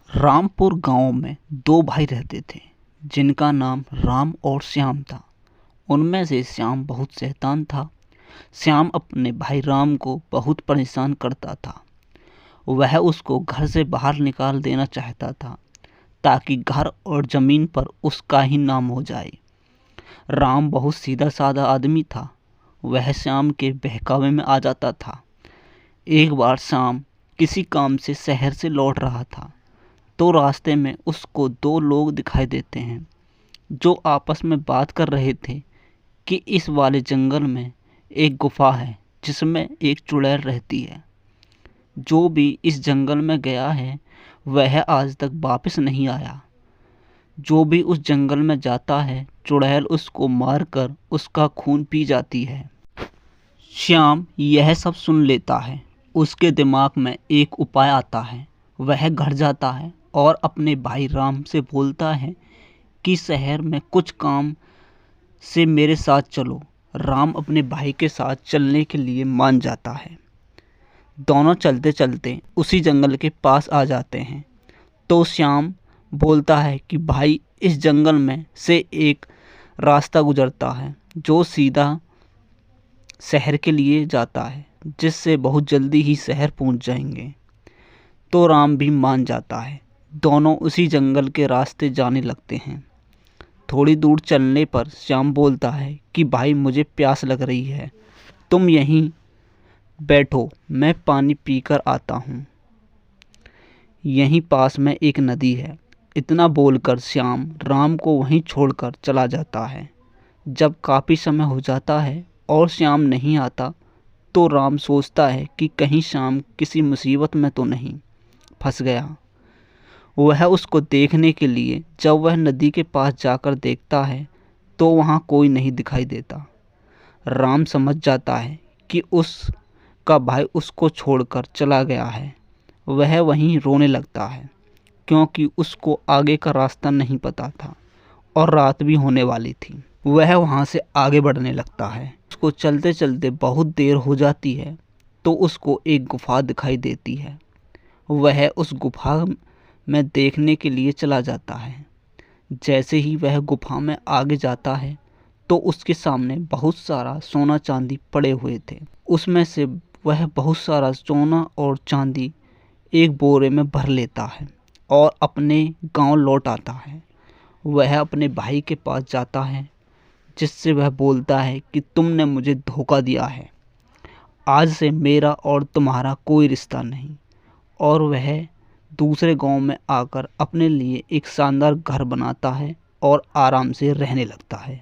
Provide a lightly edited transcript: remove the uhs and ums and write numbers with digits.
रामपुर गांव में दो भाई रहते थे जिनका नाम राम और श्याम था। उनमें से श्याम बहुत शैतान था। श्याम अपने भाई राम को बहुत परेशान करता था। वह उसको घर से बाहर निकाल देना चाहता था ताकि घर और ज़मीन पर उसका ही नाम हो जाए। राम बहुत सीधा साधा आदमी था। वह श्याम के बहकावे में आ जाता था। एक बार श्याम किसी काम से शहर से लौट रहा था तो रास्ते में उसको दो लोग दिखाई देते हैं जो आपस में बात कर रहे थे कि इस वाले जंगल में एक गुफा है जिसमें एक चुड़ैल रहती है। जो भी इस जंगल में गया है वह आज तक वापस नहीं आया। जो भी उस जंगल में जाता है चुड़ैल उसको मारकर उसका खून पी जाती है। श्याम यह सब सुन लेता है। उसके दिमाग में एक उपाय आता है। वह घर जाता है और अपने भाई राम से बोलता है कि शहर में कुछ काम से मेरे साथ चलो। राम अपने भाई के साथ चलने के लिए मान जाता है। दोनों चलते चलते उसी जंगल के पास आ जाते हैं तो श्याम बोलता है कि भाई इस जंगल में से एक रास्ता गुजरता है जो सीधा शहर के लिए जाता है जिससे बहुत जल्दी ही शहर पहुंच जाएंगे। तो राम भी मान जाता है। दोनों उसी जंगल के रास्ते जाने लगते हैं। थोड़ी दूर चलने पर श्याम बोलता है कि भाई मुझे प्यास लग रही है, तुम यहीं बैठो, मैं पानी पीकर आता हूँ। यहीं पास में एक नदी है। इतना बोलकर श्याम राम को वहीं छोड़कर चला जाता है। जब काफ़ी समय हो जाता है और श्याम नहीं आता तो राम सोचता है कि कहीं श्याम किसी मुसीबत में तो नहीं फंस गया। वह उसको देखने के लिए जब वह नदी के पास जाकर देखता है तो वहाँ कोई नहीं दिखाई देता। राम समझ जाता है कि उसका भाई उसको छोड़कर चला गया है। वह वहीं रोने लगता है क्योंकि उसको आगे का रास्ता नहीं पता था और रात भी होने वाली थी। वह वहाँ से आगे बढ़ने लगता है। उसको चलते चलते बहुत देर हो जाती है तो उसको एक गुफा दिखाई देती है। वह उस गुफा में देखने के लिए चला जाता है। जैसे ही वह गुफा में आगे जाता है तो उसके सामने बहुत सारा सोना चांदी पड़े हुए थे। उसमें से वह बहुत सारा सोना और चांदी एक बोरे में भर लेता है और अपने गांव लौट आता है। वह अपने भाई के पास जाता है जिससे वह बोलता है कि तुमने मुझे धोखा दिया है। आज से मेरा और तुम्हारा कोई रिश्ता नहीं। और वह दूसरे गांव में आकर अपने लिए एक शानदार घर बनाता है और आराम से रहने लगता है।